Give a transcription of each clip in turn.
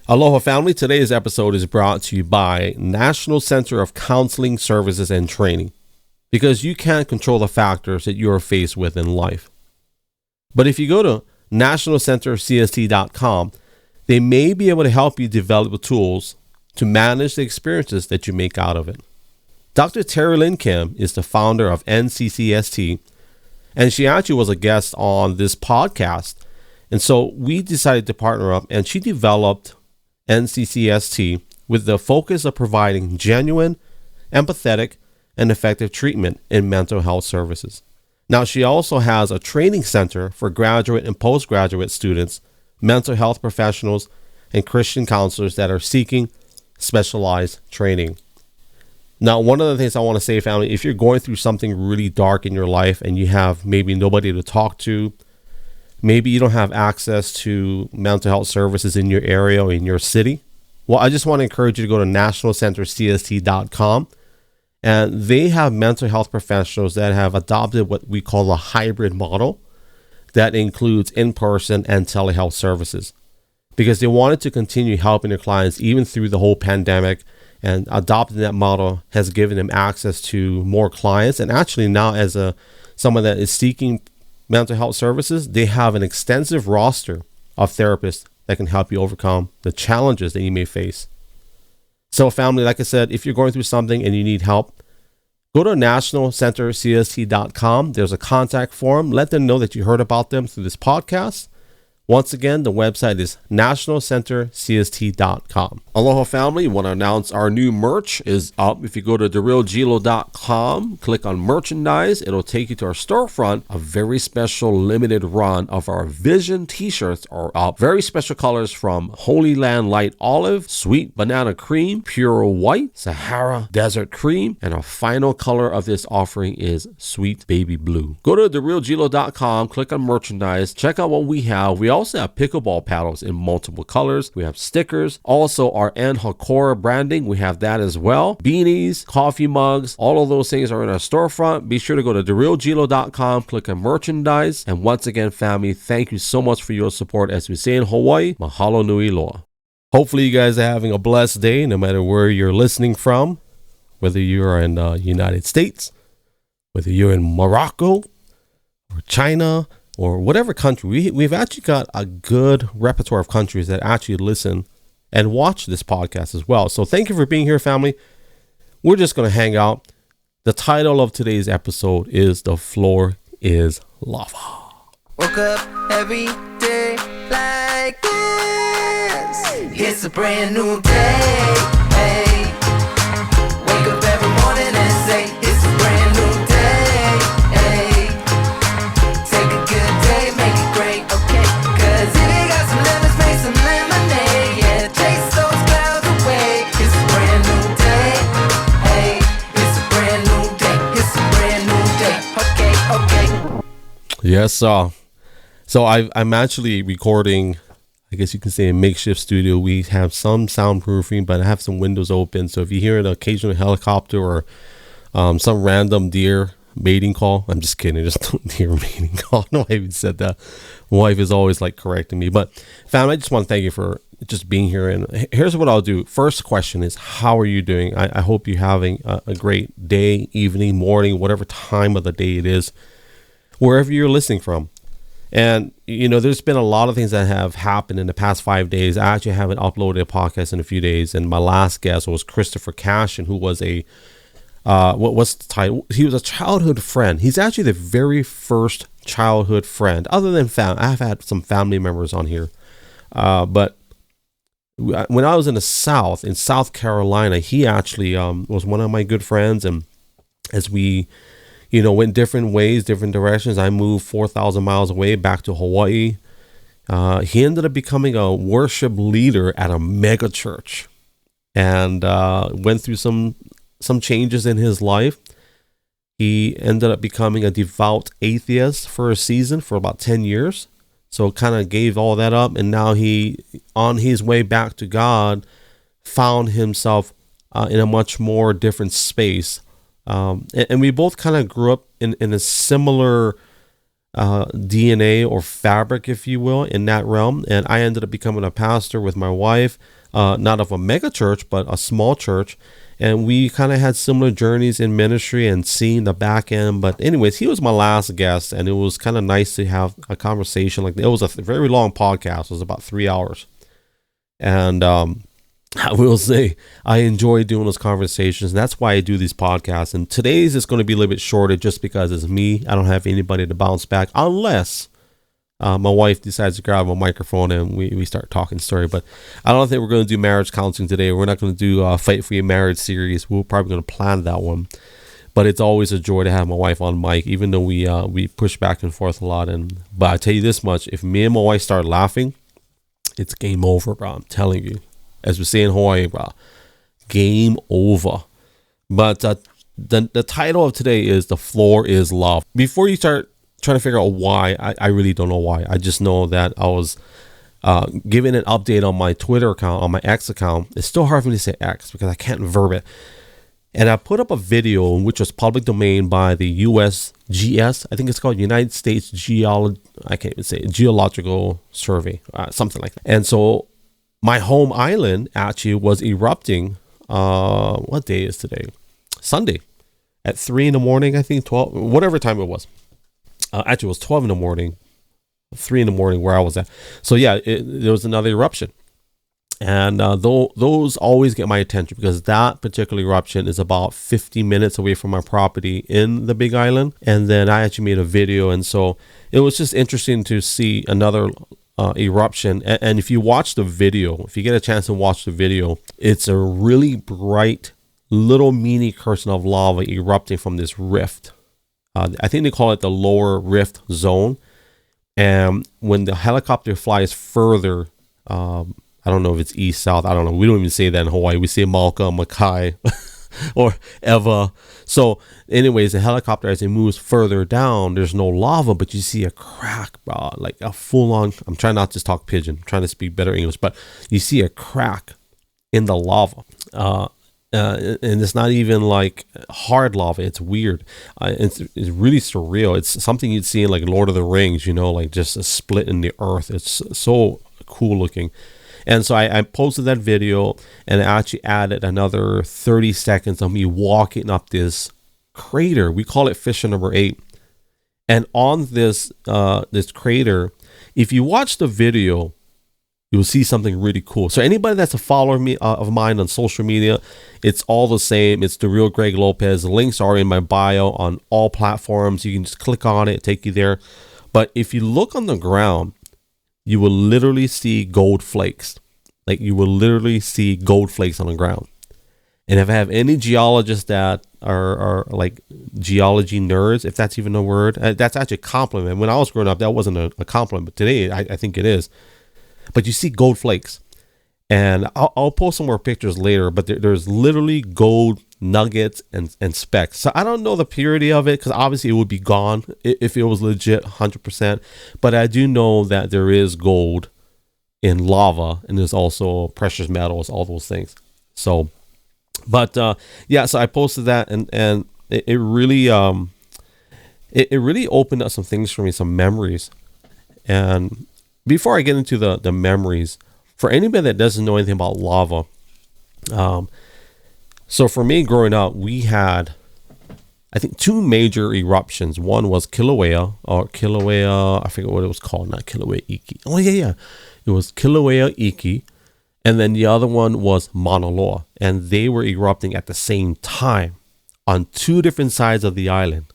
Aloha family, today's episode is brought to you by National Center of Counseling Services and Training, because you can't control the factors that you are faced with in life. But if you go to nationalcentercst.com, they may be able to help you develop the tools to manage the experiences that you make out of it. Dr. Terry Lynn Kim is the founder of NCCST, and she actually was a guest on this podcast. And so we decided to partner up, and she developed NCCST with the focus of providing genuine, empathetic, and effective treatment in mental health services. Now, she also has a training center for graduate and postgraduate students, mental health professionals, and Christian counselors that are seeking specialized training. Now, one of the things I want to say, family, if you're going through something really dark in your life and you have maybe nobody to talk to, maybe you don't have access to mental health services in your area or in your city, well, I just want to encourage you to go to nationalcentercst.com, and they have mental health professionals that have adopted what we call a hybrid model that includes in-person and telehealth services, because they wanted to continue helping their clients even through the whole pandemic, and adopting that model has given them access to more clients. And actually now, as someone that is seeking mental health services, they have an extensive roster of therapists that can help you overcome the challenges that you may face. So family, like I said, if you're going through something and you need help, go to nationalcentercst.com. There's a contact form. Let them know that you heard about them through this podcast. Once again, the website is nationalcentercst.com. Aloha family, want to announce our new merch is up. If you go to therealgilo.com, click on merchandise, it'll take you to our storefront. A very special limited run of our Vision t-shirts are up. Very special colors from Holy Land Light Olive, Sweet Banana Cream, Pure White, Sahara Desert Cream, and our final color of this offering is Sweet Baby Blue. Go to therealgilo.com, click on merchandise, check out what we have. We also have pickleball paddles in multiple colors. We have stickers. Also, our N Hakora branding, we have that as well. Beanies, coffee mugs, all of those things are in our storefront. Be sure to go to therealgilo.com, click on merchandise. And once again, family, thank you so much for your support. As we say in Hawaii, mahalo nui loa. Hopefully you guys are having a blessed day, no matter where you're listening from, whether you're in the United States, whether you're in Morocco or China, or whatever country. We've actually got a good repertoire of countries that actually listen and watch this podcast as well. So thank you for being here, family. We're just going to hang out. The title of today's episode is The Floor is Lava. Woke up every day like this. It's a brand new day. Hey. Wake up every morning and say it's a brand new day. Yes, so I'm actually recording, I guess you can say, a makeshift studio. We have some soundproofing, but I have some windows open. So if you hear an occasional helicopter or some random deer mating call, I'm just kidding, just deer mating call. No, I even said that. My wife is always like correcting me. But fam, I just want to thank you for just being here. And here's what I'll do. First question is, how are you doing? I hope you're having a great day, evening, morning, whatever time of the day it is, wherever you're listening from. And, you know, there's been a lot of things that have happened in the past 5 days. I actually haven't uploaded a podcast in a few days. And my last guest was Christopher Cashin, who was what's the title? He was a childhood friend. He's actually the very first childhood friend, other than I've had some family members on here. But when I was in South Carolina, he actually was one of my good friends. And as we went different ways, different directions. I moved 4,000 miles away back to Hawaii. He ended up becoming a worship leader at a mega church, and went through some changes in his life. He ended up becoming a devout atheist for a season for about 10 years. So kind of gave all that up. And now he, on his way back to God, found himself in a much more different space. And we both kind of grew up in a similar DNA or fabric, if you will, in that realm. And I ended up becoming a pastor with my wife, not of a mega church, but a small church. And we kind of had similar journeys in ministry and seeing the back end. But anyways, he was my last guest, and it was kind of nice to have a conversation. Like, it was a very long podcast. It was about 3 hours. And I will say I enjoy doing those conversations. And that's why I do these podcasts. And today's is going to be a little bit shorter just because it's me. I don't have anybody to bounce back unless my wife decides to grab a microphone and we start talking story. But I don't think we're going to do marriage counseling today. We're not going to do a Fight for Your Marriage series. We're probably going to plan that one. But it's always a joy to have my wife on mic, even though we push back and forth a lot. But I tell you this much, if me and my wife start laughing, it's game over, bro. I'm telling you. As we say in Hawaii, bro, game over. But the title of today is The Floor is Love. Before you start trying to figure out why, I really don't know why. I just know that I was giving an update on my Twitter account, on my X account. It's still hard for me to say X because I can't verb it. And I put up a video which was public domain by the USGS. I think it's called United States Geological Survey, something like that. And so my home island actually was erupting. What day is today? Sunday at 3 in the morning, I think 12, whatever time it was. Actually, it was 12 in the morning, 3 in the morning where I was at. So yeah, there was another eruption. And those always get my attention because that particular eruption is about 50 minutes away from my property in the Big Island. And then I actually made a video. And so it was just interesting to see another eruption. And if you watch the video, if you get a chance to watch the video, it's a really bright little mini curtain of lava erupting from this rift. I think they call it the lower rift zone. And when the helicopter flies further, I don't know if it's east, south. I don't know. We don't even say that in Hawaii. We say Malka, Makai, or Eva. So anyways, the helicopter, as it moves further down, there's no lava, but you see a crack, bro, like a full on, I'm trying not to just talk pigeon, I'm trying to speak better English, but you see a crack in the lava. And it's not even like hard lava. It's weird. It's really surreal. It's something you'd see in like Lord of the Rings, like just a split in the earth. It's so cool looking. And so I posted that video and I actually added another 30 seconds of me walking up this crater. We call it fissure number 8. And on this crater, if you watch the video, you'll see something really cool. So anybody that's a follower of mine on social media, it's all the same. It's The Real Greg Lopez. The links are in my bio on all platforms. You can just click on it, take you there. But if you look on the ground, you will literally see gold flakes. Like you will literally see gold flakes on the ground. And if I have any geologists that are like geology nerds, if that's even a word, that's actually a compliment. When I was growing up, that wasn't a compliment, but today I think it is. But you see gold flakes, and I'll post some more pictures later, but there's literally gold nuggets and specks. So I don't know the purity of it because obviously it would be gone if it was legit 100%. But I do know that there is gold in lava, and there's also precious metals, all those things. So, but yeah, so I posted that, and it really opened up some things for me, some memories. And before I get into the memories, for anybody that doesn't know anything about lava, so for me growing up, we had, I think, 2 major eruptions. One was Kilauea, I forget what it was called, not Kilauea Iki. Oh, yeah. It was Kilauea Iki. And then the other one was Mauna Loa. And they were erupting at the same time on 2 different sides of the island.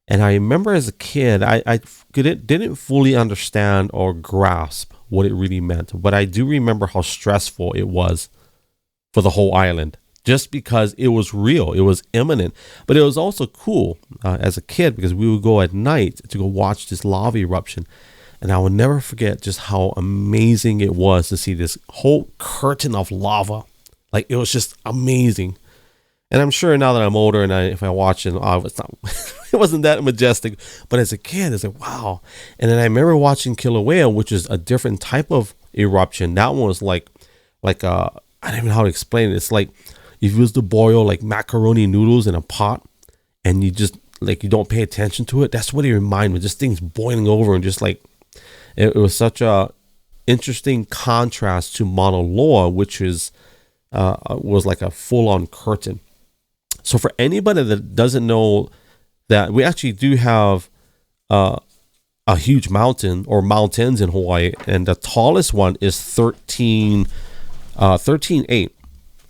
And I remember as a kid, I didn't fully understand or grasp what it really meant. But I do remember how stressful it was for the whole island, just because it was real. It was imminent. But it was also cool as a kid because we would go at night to go watch this lava eruption. And I will never forget just how amazing it was to see this whole curtain of lava. Like, it was just amazing. And I'm sure now that I'm older and if I watch it, it wasn't that majestic. But as a kid, it's like, wow. And then I remember watching Kilauea, which is a different type of eruption. That one was like I don't even know how to explain it. It's like if you was to boil like macaroni noodles in a pot and you just like you don't pay attention to it. That's what it reminded me. Just things boiling over, and just like it was such a interesting contrast to Mauna Loa, which is was like a full-on curtain. So for anybody that doesn't know, that we actually do have a huge mountain or mountains in Hawaii, and the tallest one is 13.8.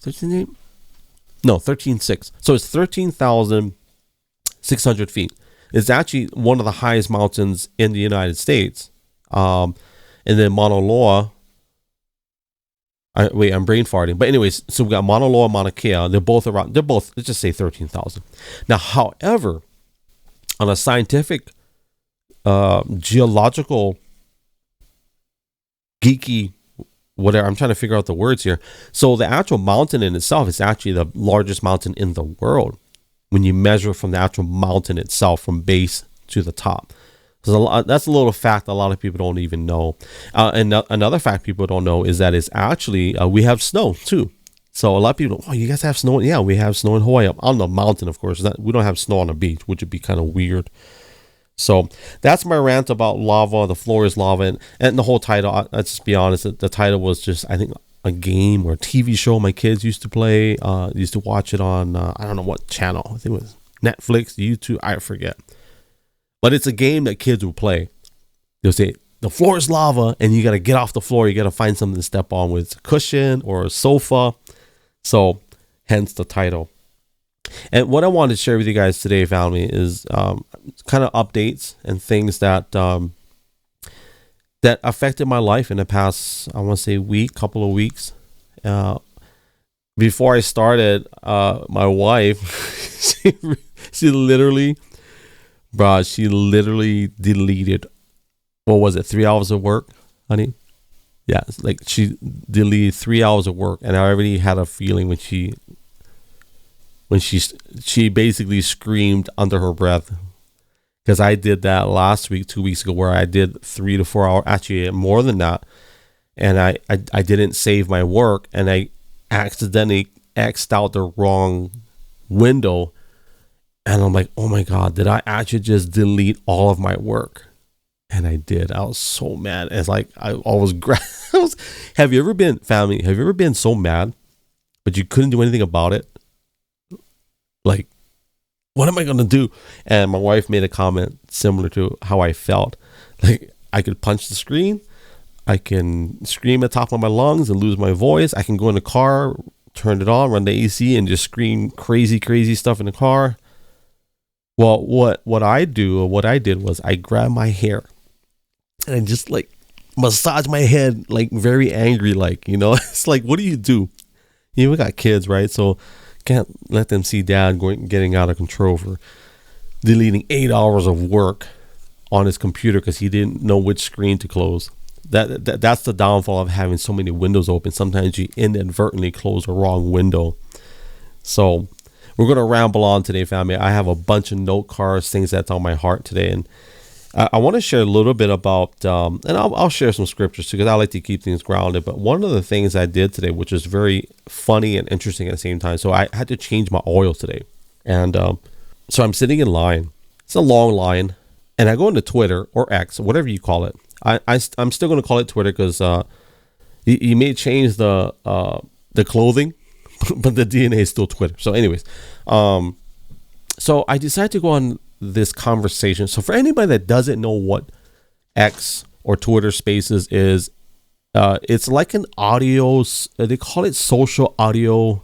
13.8? No, 13.6. So it's 13,600 feet. It's actually one of the highest mountains in the United States. And then Mauna Loa. I'm brain farting. But anyways, so we got Mauna Loa, Mauna Kea. They're both, let's just say 13,000. Now, however, on a scientific, geological, geeky, whatever, I'm trying to figure out the words here. So the actual mountain in itself is actually the largest mountain in the world when you measure from the actual mountain itself, from base to the top. So that's a little fact a lot of people don't even know. And another fact people don't know is that it's actually, we have snow too. So a lot of people, oh, you guys have snow? Yeah, we have snow in Hawaii. On the mountain, of course. We don't have snow on the beach, which would be kind of weird. So that's my rant about lava. The floor is lava. And the whole title, let's just be honest, the title was just, I think, a game or a TV show my kids used to play. Used to watch it on, I don't know what channel. I think it was Netflix, YouTube, I forget. But it's a game that kids will play. They'll say, the floor is lava, and you got to get off the floor. You got to find something to step on, with a cushion or a sofa. So, hence the title. And what I wanted to share with you guys today, family, is kind of updates and things that that affected my life in the past, I want to say couple of weeks. Before I started, my wife, she literally deleted, what was it, 3 hours of work, honey? Yeah, like she deleted 3 hours of work, and I already had a feeling when she basically screamed under her breath, because I did that last week, 2 weeks ago, where I did 3 to 4 hours, actually more than that, and I didn't save my work, and I accidentally X'd out the wrong window. And I'm like, oh my God, did I actually just delete all of my work? And I did. I was so mad. It's like, I always have you ever been so mad, but you couldn't do anything about it? Like, what am I going to do? And my wife made a comment similar to how I felt. Like, I could punch the screen. I can scream at the top of my lungs and lose my voice. I can go in the car, turn it on, run the AC, and just scream crazy stuff in the car. Well, what I did was I grabbed my hair and I just like massage my head, like very angry, like, you know. It's like, what do? You know, we got kids, right? So can't let them see dad getting out of control for deleting 8 hours of work on his computer because he didn't know which screen to close. That's the downfall of having so many windows open. Sometimes you inadvertently close the wrong window. So we're going to ramble on today, family. I have a bunch of note cards, things that's on my heart today. And I want to share a little bit about, and I'll share some scriptures too, because I like to keep things grounded. But one of the things I did today, which is very funny and interesting at the same time. So I had to change my oil today. And so I'm sitting in line. It's a long line. And I go into Twitter or X, whatever you call it. I'm still going to call it Twitter because you may change the clothing, but the DNA is still Twitter. So anyways, so I decided to go on this conversation. So for anybody that doesn't know what X or Twitter Spaces is, it's like an audio, they call it social audio,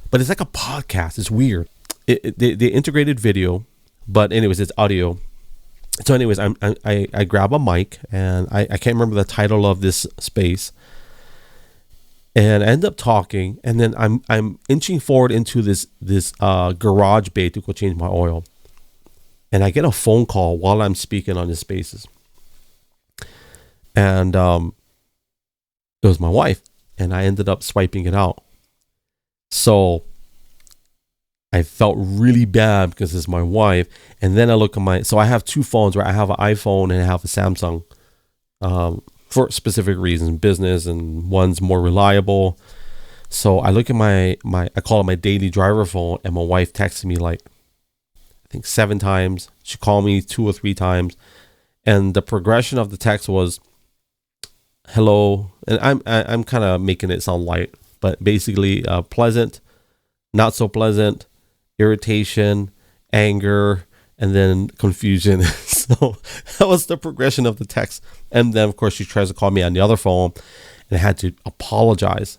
but it's like a podcast. It's weird. They integrated video, but anyways, it's audio. So anyways, I grab a mic, and I can't remember the title of this space, and I end up talking, and then I'm inching forward into this garage bay to go change my oil, and I get a phone call while I'm speaking on this Spaces, and it was my wife, and I ended up swiping it out. So I felt really bad because it's my wife. And then I look at so I have two phones, right? I have an iPhone and I have a Samsung for specific reasons, business, and one's more reliable. So I look at I call it my daily driver phone, and my wife texted me like think 7 times. She called me 2 or 3 times. And the progression of the text was, hello. And I'm kind of making it sound light, but basically pleasant, not so pleasant, irritation, anger, and then confusion. So that was the progression of the text. And then, of course, she tries to call me on the other phone, and I had to apologize.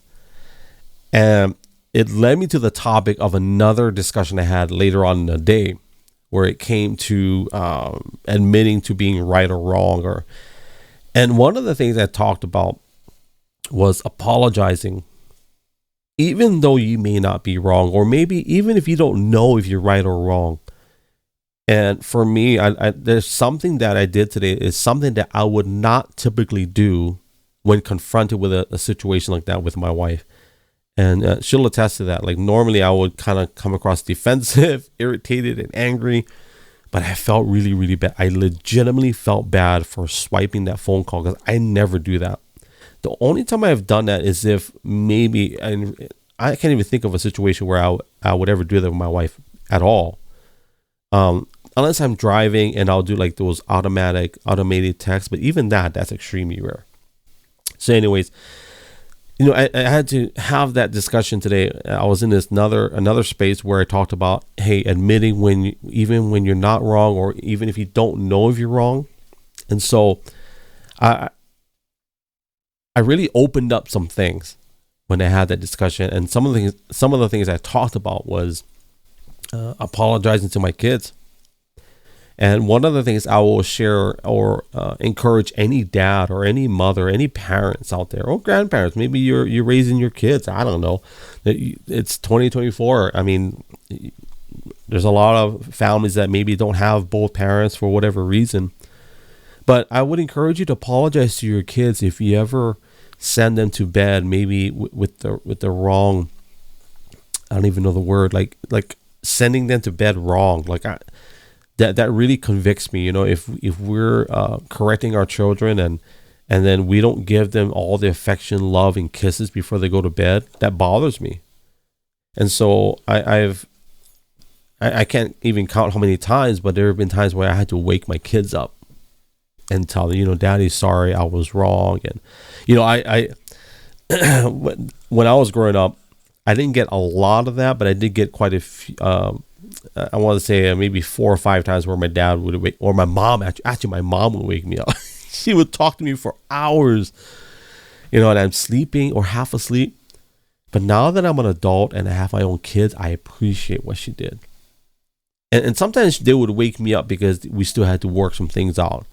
And it led me to the topic of another discussion I had later on in the day, where it came to admitting to being right or wrong. And one of the things I talked about was apologizing, even though you may not be wrong, or maybe even if you don't know if you're right or wrong. And for me, there's something that I did today is something that I would not typically do when confronted with a situation like that with my wife. And she'll attest to that. Like normally I would kind of come across defensive, irritated, and angry, but I felt really, really bad. I legitimately felt bad for swiping that phone call because I never do that. The only time I've done that is if maybe, and I can't even think of a situation where I would ever do that with my wife at all. Unless I'm driving and I'll do like those automated texts, but even that's extremely rare. So anyways, I had to have that discussion today. I was in this another space where I talked about, hey, admitting even when you're not wrong, or even if you don't know if you're wrong. And so I really opened up some things when I had that discussion. And some of the things I talked about was apologizing to my kids. And one of the things I will share or encourage any dad or any mother, any parents out there, or grandparents, maybe you're raising your kids. I don't know. It's 2024. I mean, there's a lot of families that maybe don't have both parents for whatever reason. But I would encourage you to apologize to your kids if you ever send them to bed, maybe with the wrong. I don't even know the word. Like sending them to bed wrong. Like that really convicts me. If we're correcting our children and then we don't give them all the affection, love, and kisses before they go to bed, that bothers me. And so I can't even count how many times, but there have been times where I had to wake my kids up and tell them, Daddy, sorry, I was wrong. And I when I was growing up, I didn't get a lot of that, but I did get quite a few. I want to say maybe 4 or 5 times where my dad would wake, or my mom, actually my mom would wake me up. She would talk to me for hours, and I'm sleeping or half asleep. But now that I'm an adult and I have my own kids, I appreciate what she did. And sometimes they would wake me up because we still had to work some things out.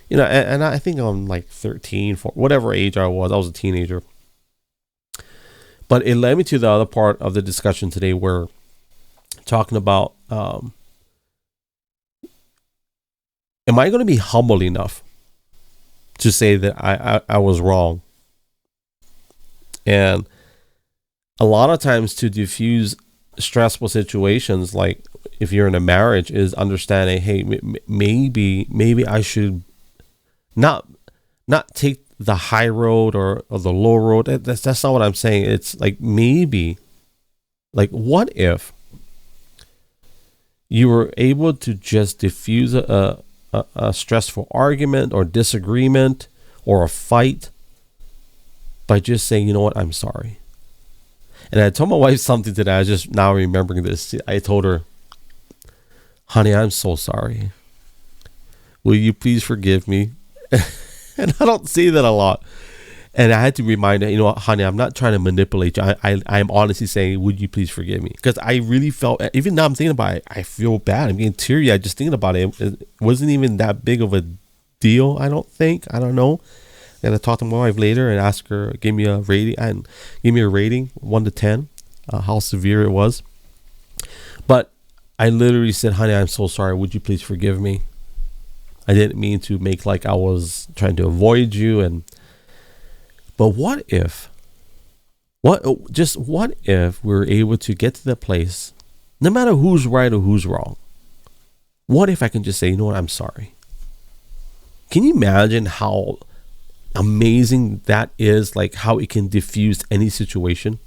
And I think I'm like 13, whatever age I was a teenager. But it led me to the other part of the discussion today where talking about, am I going to be humble enough to say that I was wrong? And a lot of times to diffuse stressful situations, like if you're in a marriage, is understanding, hey, maybe I should not take the high road or the low road. That's not what I'm saying. It's like maybe, like what if you were able to just diffuse a stressful argument or disagreement or a fight by just saying, you know what, I'm sorry. And I told my wife something today. I just now remembering this. I told her, honey, I'm so sorry. Will you please forgive me? And I don't say that a lot. And I had to remind her, honey, I'm not trying to manipulate you. I'm honestly saying, would you please forgive me? Because I really felt, even now I'm thinking about it, I feel bad. I'm getting teary-eyed just thinking about it. It wasn't even that big of a deal, I don't think. I don't know. I'm going to talk to my wife later and ask her, give me a rating, 1 to 10, how severe it was. But I literally said, honey, I'm so sorry. Would you please forgive me? I didn't mean to make like I was trying to avoid you. But what if we're able to get to the place, no matter who's right or who's wrong, what if I can just say, you know what, I'm sorry? Can you imagine how amazing that is? Like how it can diffuse any situation.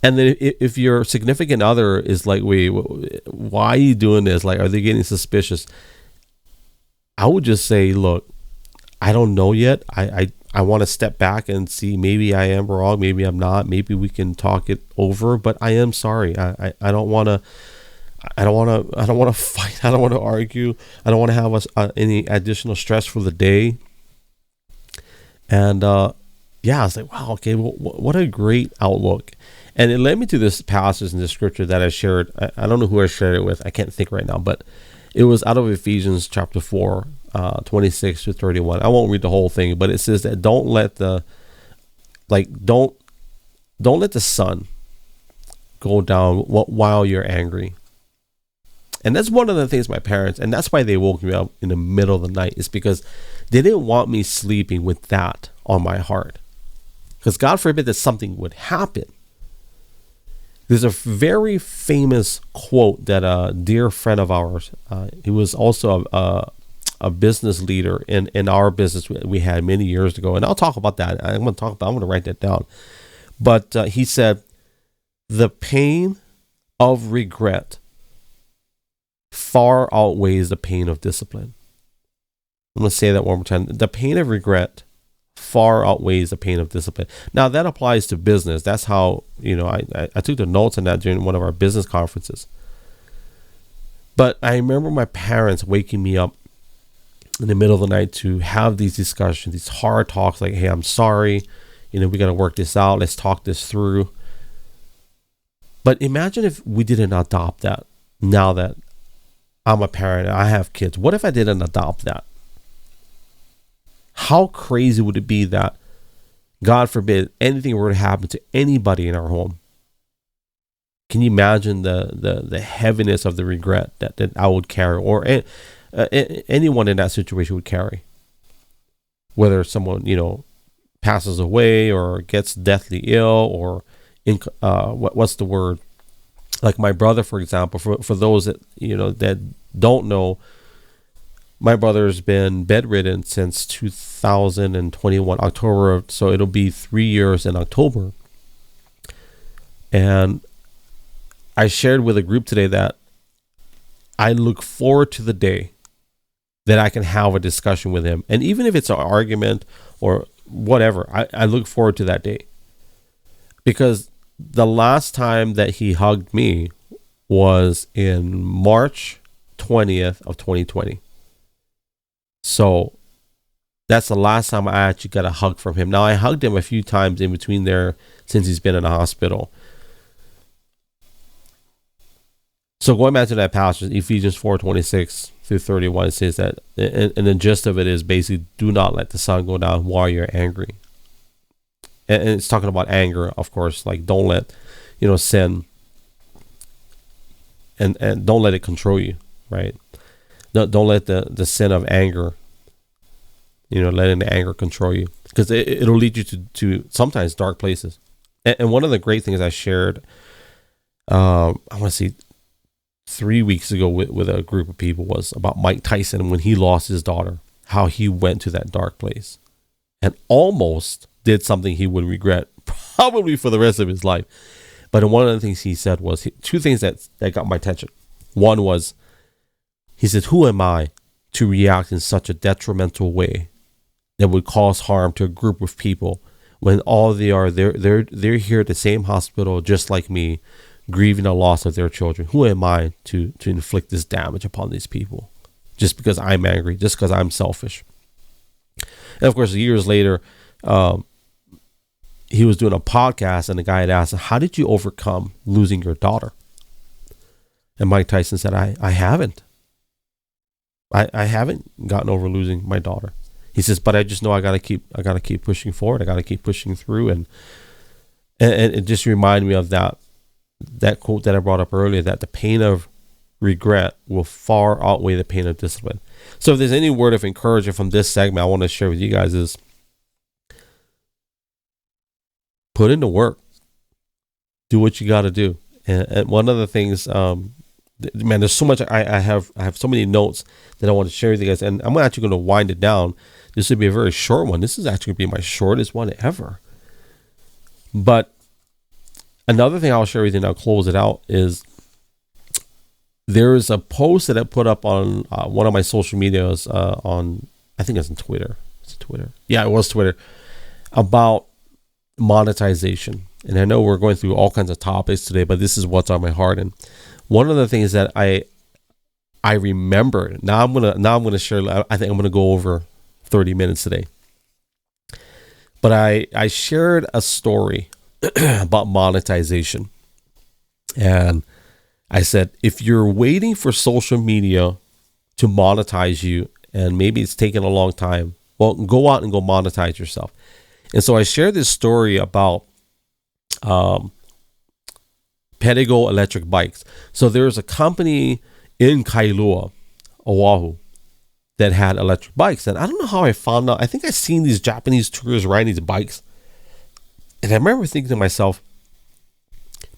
And then if your significant other is like, wait, why are you doing this? Like, are they getting suspicious? I would just say, look, I don't know yet. I want to step back and see, maybe I am wrong, maybe I'm not, maybe we can talk it over, but I am sorry. I don't want to fight. I don't want to argue. I don't want to have any additional stress for the day. And yeah, I was like, wow, okay, well, what a great outlook. And it led me to this passage in the scripture that I shared. I don't know who I shared it with. I can't think right now, but it was out of Ephesians chapter 4, 26 to 31. I won't read the whole thing, but it says that don't let the sun go down while you're angry. And that's one of the things my parents, and that's why they woke me up in the middle of the night, is because they didn't want me sleeping with that on my heart. Because God forbid that something would happen. There's a very famous quote that a dear friend of ours, he was also a business leader in our business we had many years ago. And I'll talk about that. I'm going to write that down. But he said, the pain of regret far outweighs the pain of discipline. I'm going to say that one more time. The pain of regret far outweighs the pain of discipline. Now that applies to business. That's how, I took the notes on that during one of our business conferences. But I remember my parents waking me up in the middle of the night to have these discussions, these hard talks, like, hey, I'm sorry, we got to work this out. Let's talk this through. But imagine if we didn't adopt that. Now that I'm a parent, I have kids. What if I didn't adopt that? How crazy would it be that, God forbid, anything were to happen to anybody in our home? Can you imagine the heaviness of the regret that I would carry, or anyone in that situation would carry? Whether someone, passes away or gets deathly ill, or what's the word? Like my brother, for example, for those that, that don't know, my brother's been bedridden since 2021, October. So it'll be 3 years in October. And I shared with a group today that I look forward to the day that I can have a discussion with him. And even if it's an argument or whatever, I look forward to that day. Because the last time that he hugged me was in March 20th of 2020. So that's the last time I actually got a hug from him. Now, I hugged him a few times in between there since he's been in the hospital. So going back to that passage, Ephesians 4:26 through 31, it says that, and the gist of it is basically, do not let the sun go down while you're angry. And it's talking about anger, of course. Like, don't let, sin, and don't let it control you, right? Don't let the sin of anger, letting the anger control you, because it'll lead you to sometimes dark places. And one of the great things I shared, I want to say 3 weeks ago with a group of people, was about Mike Tyson when he lost his daughter, how he went to that dark place and almost did something he would regret probably for the rest of his life. But one of the things he said was two things that got my attention. One was, he said, who am I to react in such a detrimental way that would cause harm to a group of people when all they are, they're here at the same hospital just like me, grieving the loss of their children. Who am I to inflict this damage upon these people just because I'm angry, just because I'm selfish? And of course, years later, he was doing a podcast, and the guy had asked him, how did you overcome losing your daughter? And Mike Tyson said, I haven't. I haven't gotten over losing my daughter. He says, but I just know I gotta keep pushing forward. I gotta keep pushing through. And it just reminded me of that quote that I brought up earlier, that the pain of regret will far outweigh the pain of discipline. So if there's any word of encouragement from this segment I want to share with you guys, is put in the work. Do what you got to do. And one of the things, man, there's so much. I have so many notes that I want to share with you guys, and I'm actually going to wind it down. This would be a very short one. This is actually going to be my shortest one ever. But Another thing I'll share with you, and I'll close it out, is there's a post that I put up on one of my social medias on, I think it's on Twitter. Is it Twitter? Yeah, it was Twitter, about monetization. And I know we're going through all kinds of topics today, but this is what's on my heart. And one of the things that I remember, now I'm gonna share. I think I'm gonna go over 30 minutes today. But I shared a story about monetization, and I said, if you're waiting for social media to monetize you, and maybe it's taking a long time, well, go out and go monetize yourself. And so I shared this story about Pedigo electric bikes. So there's a company in Kailua, Oahu, that had electric bikes. And I don't know how I found out. I think I seen these Japanese tourists riding these bikes. And I remember thinking to myself,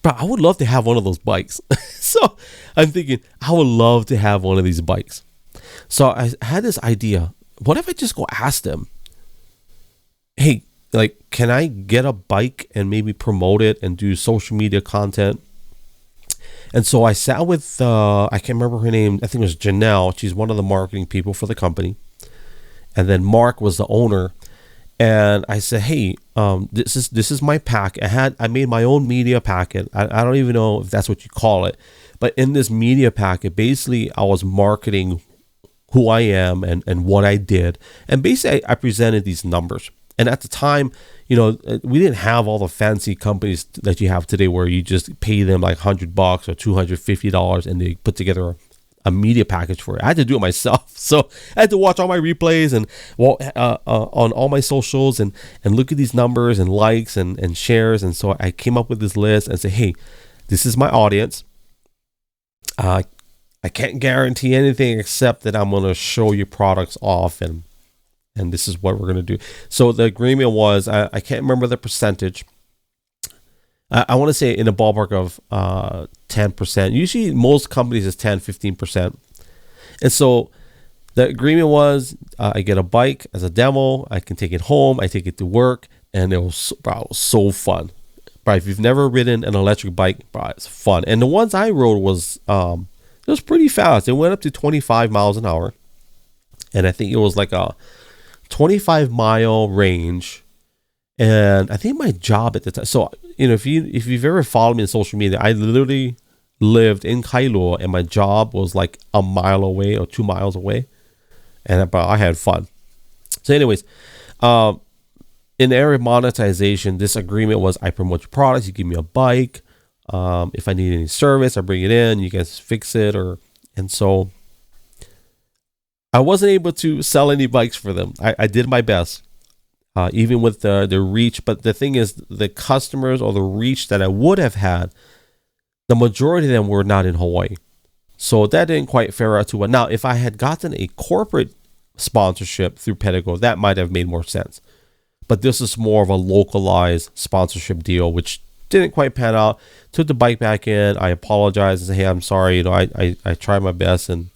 bro, I would love to have one of those bikes. So I'm thinking, I would love to have one of these bikes. So I had this idea. What if I just go ask them, hey, like, can I get a bike and maybe promote it and do social media content? And so I sat with, I can't remember her name. I think it was Janelle. She's one of the marketing people for the company. And then Mark was the owner. And I said, hey, this is my pack. I made my own media packet. I don't even know if that's what you call it. But in this media packet, basically I was marketing who I am and what I did. And basically I presented these numbers. And at the time, we didn't have all the fancy companies that you have today where you just pay them like $100 or $250 and they put together a media package for it. I had to do it myself. So I had to watch all my replays and on all my socials and look at these numbers and likes and shares. And so I came up with this list and said, hey, this is my audience. I can't guarantee anything except that I'm going to show you products off and this is what we're going to do. So the agreement was, I can't remember the percentage. I want to say in the ballpark of 10%. Usually most companies is 10, 15%. And so the agreement was, I get a bike as a demo. I can take it home. I take it to work. And it was so fun. But if you've never ridden an electric bike, it's fun. And the ones I rode was, it was pretty fast. It went up to 25 miles an hour. And I think it was like a 25-mile range. And I think my job at the time, so if you've ever followed me on social media, I literally lived in Kailua and my job was like a mile away or 2 miles away, and I had fun. So anyways, in the area of monetization, this agreement was, I promote your products, you give me a bike, if I need any service I bring it in, you guys fix it. And so I wasn't able to sell any bikes for them. I did my best, even with the reach. But the thing is, the customers or the reach that I would have had, the majority of them were not in Hawaii. So that didn't quite fare out too well. Now, if I had gotten a corporate sponsorship through Pedigo, that might have made more sense. But this is more of a localized sponsorship deal, which didn't quite pan out. Took the bike back in. I apologized and said, hey, I'm sorry. I tried my best, and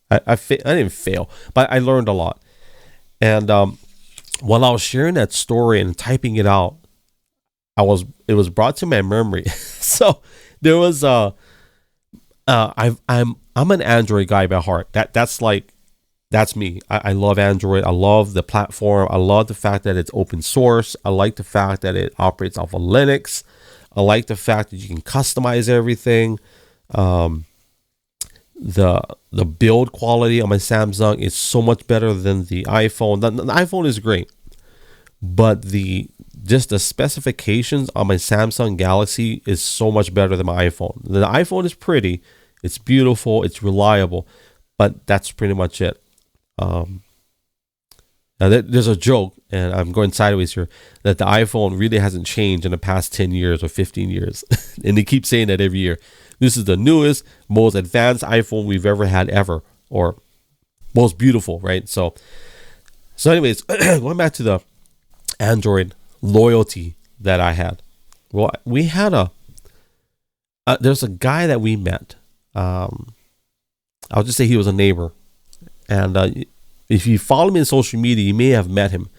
I didn't fail, but I learned a lot. And while I was sharing that story and typing it out, it was brought to my memory. So there was I'm an Android guy by heart. That's me. I love Android. I love the platform. I love the fact that it's open source. I like the fact that it operates off of Linux. I like the fact that you can customize everything. The build quality on my Samsung is so much better than the iPhone. The iPhone is great, but the specifications on my Samsung Galaxy is so much better than my iPhone. The iPhone is pretty, it's beautiful, it's reliable, but that's pretty much it. Now there's a joke, and I'm going sideways here, that the iPhone really hasn't changed in the past 10 years or 15 years. And they keep saying that every year. This is the newest, most advanced iPhone we've ever had ever, or most beautiful, right? So anyways, going back to the Android loyalty that I had. Well, we had there's a guy that we met. I'll just say he was a neighbor. And if you follow me on social media, you may have met him.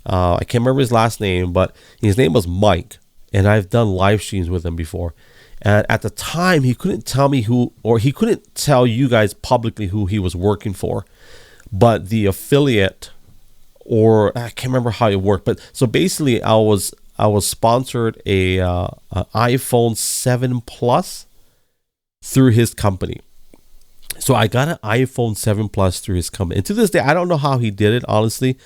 I can't remember his last name, but his name was Mike. and I've done live streams with him before. And at the time, he couldn't tell me who, or he couldn't tell you guys publicly who he was working for. But the affiliate, or I can't remember how it worked. But so basically, I was sponsored a iPhone 7 Plus through his company. So I got an iPhone 7 Plus through his company. And to this day, I don't know how he did it, honestly.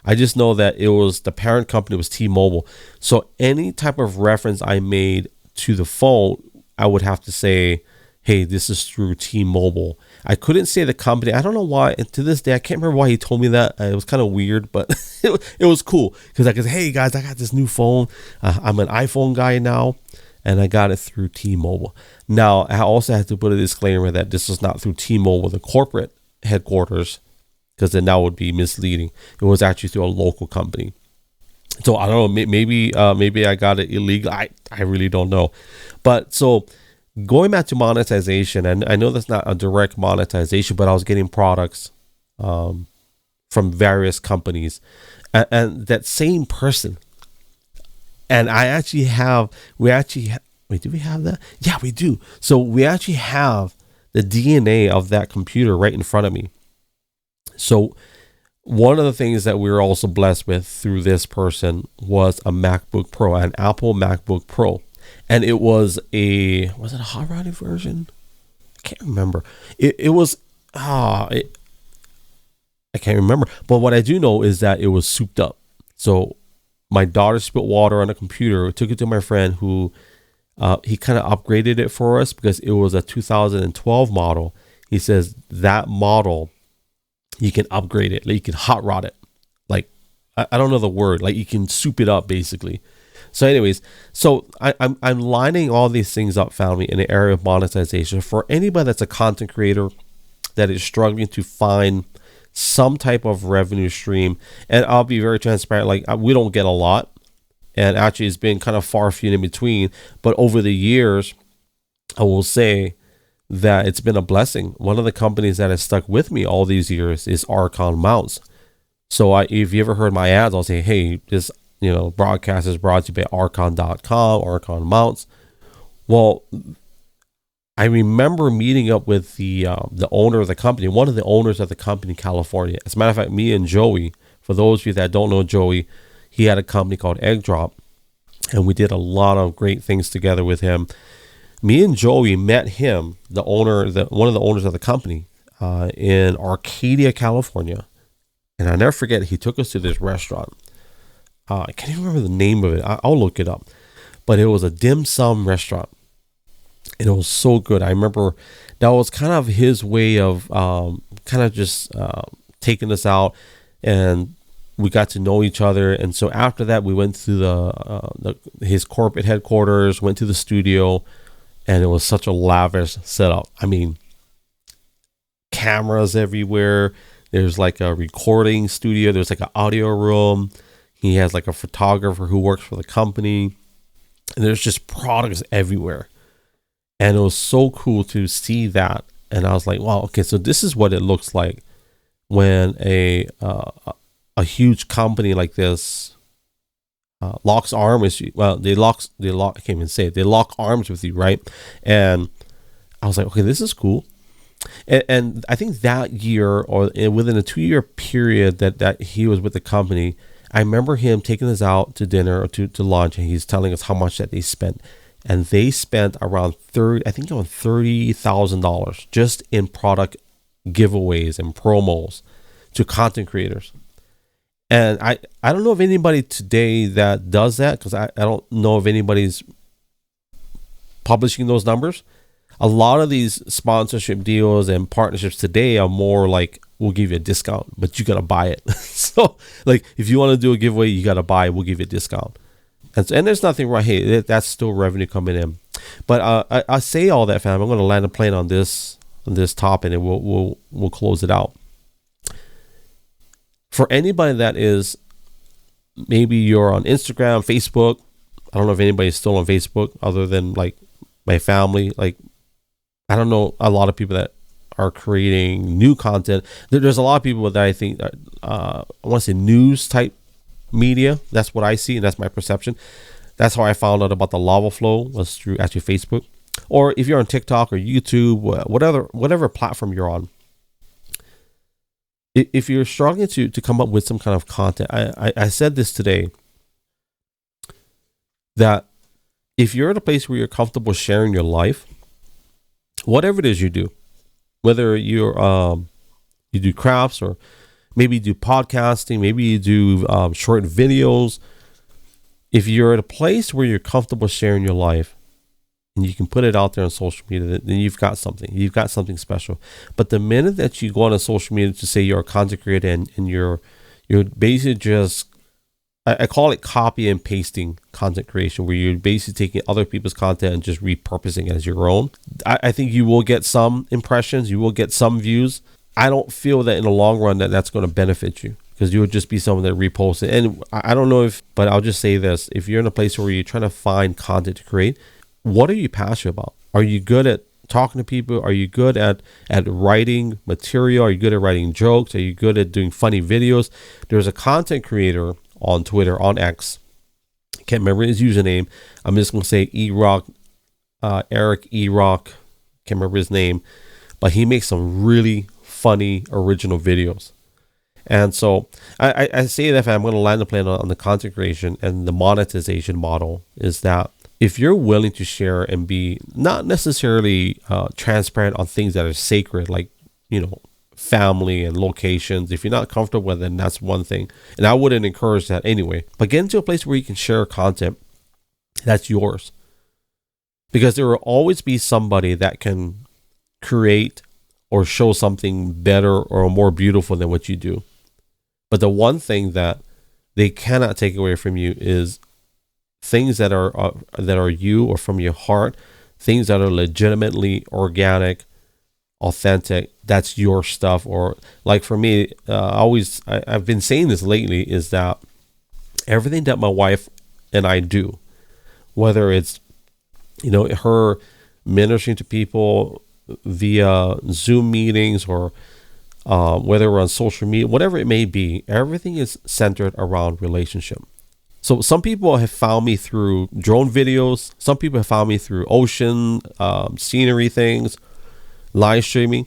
I just know that it was the parent company was T-Mobile. So any type of reference I made to the phone, I would have to say, hey, this is through T-Mobile. I couldn't say the company. I don't know why. And to this day, I can't remember why he told me that. It was kind of weird, but it was cool. Because I could say, hey, guys, I got this new phone. I'm an iPhone guy now. And I got it through T-Mobile. Now, I also had to put a disclaimer that this is not through T-Mobile, the corporate headquarters, because then that would be misleading. It was actually through a local company. So I don't know, maybe I got it illegal. I really don't know. But so going back to monetization, and I know that's not a direct monetization, but I was getting products from various companies, and that same person. And wait, do we have that? Yeah, we do. So we actually have the DNA of that computer right in front of me. So one of the things that we were also blessed with through this person was a MacBook Pro, an Apple MacBook Pro. And it was was it a hot rodded version? I can't remember. I can't remember. But what I do know is that it was souped up. So my daughter spilled water on the computer, took it to my friend who, he kind of upgraded it for us because it was a 2012 model. He says that model, you can upgrade it. Like you can hot rod it. Like, I don't know the word. Like you can soup it up basically. So anyways, so I'm lining all these things up, family, in the area of monetization. For anybody that's a content creator that is struggling to find some type of revenue stream, and I'll be very transparent, like we don't get a lot, and actually it's been kind of far few in between, but over the years I will say that it's been a blessing. One of the companies that has stuck with me all these years is Arkon Mounts. So if you ever heard my ads, I'll say, hey, this broadcast is brought to you by Arkon.com, Arkon Mounts. Well, I remember meeting up with the owner of the company, one of the owners of the company in California. As a matter of fact, me and Joey, for those of you that don't know Joey, he had a company called Egg Drop, and we did a lot of great things together with him. Me and Joey met him, one of the owners of the company, in Arcadia, California. And I never forget, he took us to this restaurant. I can't even remember the name of it. I'll look it up. But it was a dim sum restaurant. And it was so good. I remember that was kind of his way of just taking us out, and we got to know each other. And so after that, we went to his corporate headquarters, went to the studio, and it was such a lavish setup. I mean, cameras everywhere. There's like a recording studio. There's like an audio room. He has like a photographer who works for the company, and there's just products everywhere. And it was so cool to see that. And I was like, wow, okay, so this is what it looks like when a huge company like this locks arms with you. Well, they lock, I can't even say it. They lock arms with you, right? And I was like, okay, this is cool. And I think that year, or within a 2-year period that he was with the company, I remember him taking us out to dinner or to lunch, and he's telling us how much that they spent. And they spent around $30,000 just in product giveaways and promos to content creators. And I don't know of anybody today that does that, because I don't know if anybody's publishing those numbers. A lot of these sponsorship deals and partnerships today are more like, we'll give you a discount, but you got to buy it. So like, if you want to do a giveaway, you got to buy it. We'll give you a discount. And there's nothing wrong. Hey, that's still revenue coming in. But I say all that, fam. I'm going to land a plane on this topic, and we'll close it out. For anybody that is, maybe you're on Instagram, Facebook. I don't know if anybody's still on Facebook other than like my family. Like, I don't know a lot of people that are creating new content. There's a lot of people that I think I want to say news type media. That's what I see, and that's my perception. That's how I found out about the lava flow, was through actually Facebook. Or if you're on TikTok or YouTube, whatever platform you're on, if you're struggling to come up with some kind of content, I said this today, that if you're at a place where you're comfortable sharing your life, whatever it is you do, whether you do crafts, or maybe you do podcasting, maybe you do short videos, if you're at a place where you're comfortable sharing your life and you can put it out there on social media, then you've got something special. But the minute that you go on a social media to say you're a content creator and you're basically just, I call it copy and pasting content creation, where you're basically taking other people's content and just repurposing it as your own. I think you will get some impressions, you will get some views. I don't feel that in the long run that's going to benefit you, because you would just be someone that reposts it. And I don't know but I'll just say this: if you're in a place where you're trying to find content to create, what are you passionate about? Are you good at talking to people? Are you good at writing material? Are you good at writing jokes? Are you good at doing funny videos? There's a content creator on Twitter, on X. Can't remember his username. I'm just going to say Erock, Eric Erock. Can't remember his name, but he makes some really funny original videos. And so I say that if I'm going to land the plane on the content creation and the monetization model, is that if you're willing to share and be not necessarily transparent on things that are sacred, like, family and locations, if you're not comfortable with it, then that's one thing. And I wouldn't encourage that anyway. But get into a place where you can share content that's yours. Because there will always be somebody that can create or show something better or more beautiful than what you do. But the one thing that they cannot take away from you is things that are you, or from your heart, things that are legitimately organic, authentic. That's your stuff. Or like for me, I've been saying this lately, is that everything that my wife and I do, whether it's her ministering to people via Zoom meetings, or whether we're on social media, whatever it may be, everything is centered around relationship. So some people have found me through drone videos. Some people have found me through ocean scenery things, live streaming.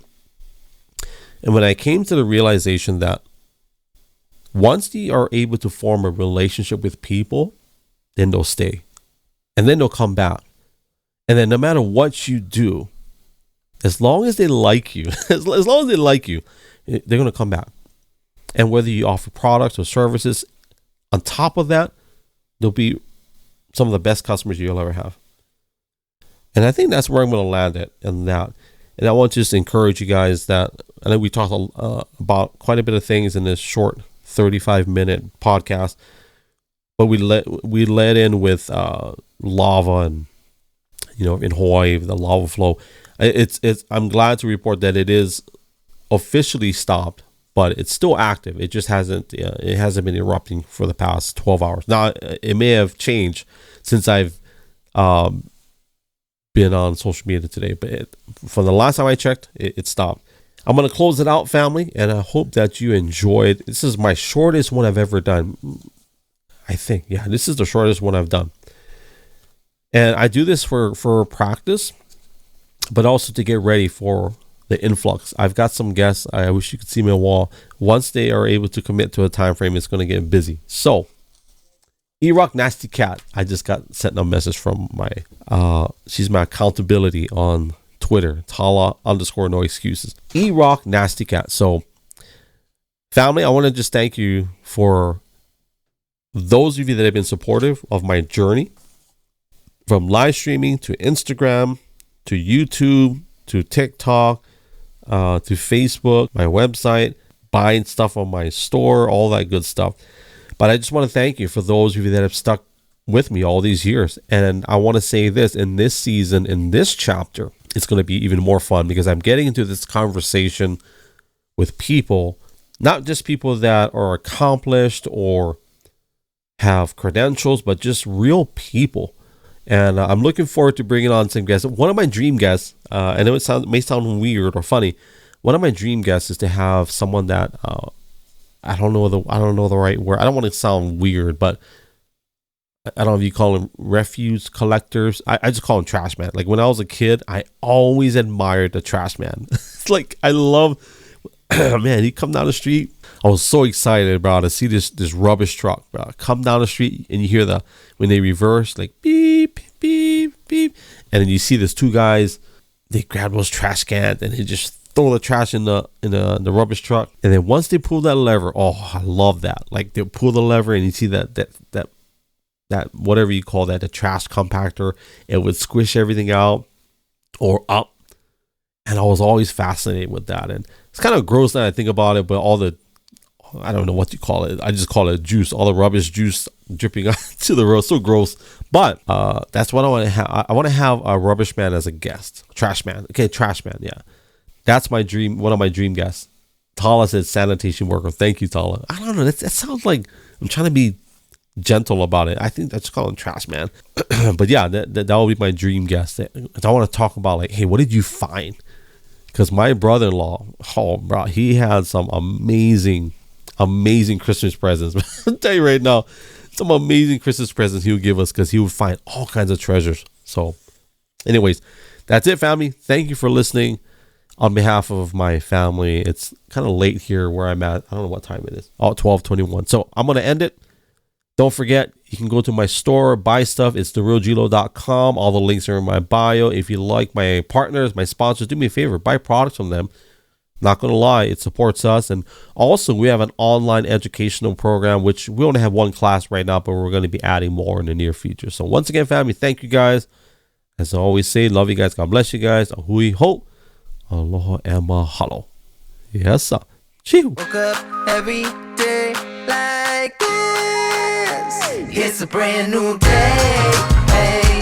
And when I came to the realization that once you are able to form a relationship with people, then they'll stay, and then they'll come back. And then no matter what you do, as long as they like you, as long as they like you, they're going to come back. And whether you offer products or services, on top of that, they'll be some of the best customers you'll ever have. And I think that's where I'm going to land it in that. And I want to just encourage you guys that, I know we talked about quite a bit of things in this short 35-minute podcast, but we led in with lava, and in Hawaii, the lava flow. I'm glad to report that it is officially stopped, but it's still active. It just hasn't been erupting for the past 12 hours. Now, it may have changed since I've been on social media today, but from the last time I checked, it stopped. I'm going to close it out, family, and I hope that you enjoyed. This is my shortest one I've ever done. I think, yeah, this is the shortest one I've done. And I do this for practice, but also to get ready for the influx. I've got some guests. I wish you could see my wall. Once they are able to commit to a time frame, it's going to get busy. So, E-Rock Nasty Cat. I just got sent a message from she's my accountability on Twitter. Tala_no excuses. E-Rock Nasty Cat. So, family, I want to just thank you for those of you that have been supportive of my journey, from live streaming to Instagram to YouTube to TikTok to Facebook, my website, buying stuff on my store, all that good stuff. But I just want to thank you for those of you that have stuck with me all these years. And I want to say this, in this season, in this chapter, it's going to be even more fun, because I'm getting into this conversation with people, not just people that are accomplished or have credentials, but just real people. And I'm looking forward to bringing on some guests. One of my dream guests, I know it may sound weird or funny. One of my dream guests is to have someone that I don't know the right word. I don't want to sound weird, but I don't know if you call them refuse collectors. I just call them trash man. Like when I was a kid, I always admired the trash man. It's like, I love, man, he come down the street. I was so excited, bro, to see this rubbish truck, bro, come down the street, and you hear when they reverse, like beep, beep, beep. And then you see these two guys, they grab those trash cans and they just throw the trash in the rubbish truck. And then once they pull that lever, oh, I love that. Like they pull the lever and you see that whatever you call that, the trash compactor, it would squish everything out or up. And I was always fascinated with that. And it's kind of gross now I think about it, but I don't know what you call it. I just call it juice, all the rubbish juice dripping onto the road. So gross. But that's what I want to have. I want to have a rubbish man as a guest. Trash man. Okay, trash man. Yeah. That's my dream. One of my dream guests. Tala said sanitation worker. Thank you, Tala. I don't know. That sounds like I'm trying to be gentle about it. I think I just call him trash man. But yeah, that will be my dream guest. I want to talk about like, hey, what did you find? Because my brother-in-law, oh, bro, he had some amazing Christmas presents. I'll tell you right now, some amazing Christmas presents he would give us because he would find all kinds of treasures. So anyways, that's it, family. Thank you for listening. On behalf of my family, it's kind of late here where I'm at. I don't know what time it is. Oh, 12:21. So I'm going to end it. Don't forget, you can go to my store, buy stuff. It's therealgilo.com. All the links are in my bio. If you like my partners, my sponsors, do me a favor, buy products from them. Not going to lie, it supports us. And also, we have an online educational program, which we only have one class right now, but we're going to be adding more in the near future. So once again, family, thank you guys. As I always say, love you guys. God bless you guys. Ahui ho. Aloha and mahalo. Yes, sir. Chiu. Woke up every day like this. It's a brand new day. Hey.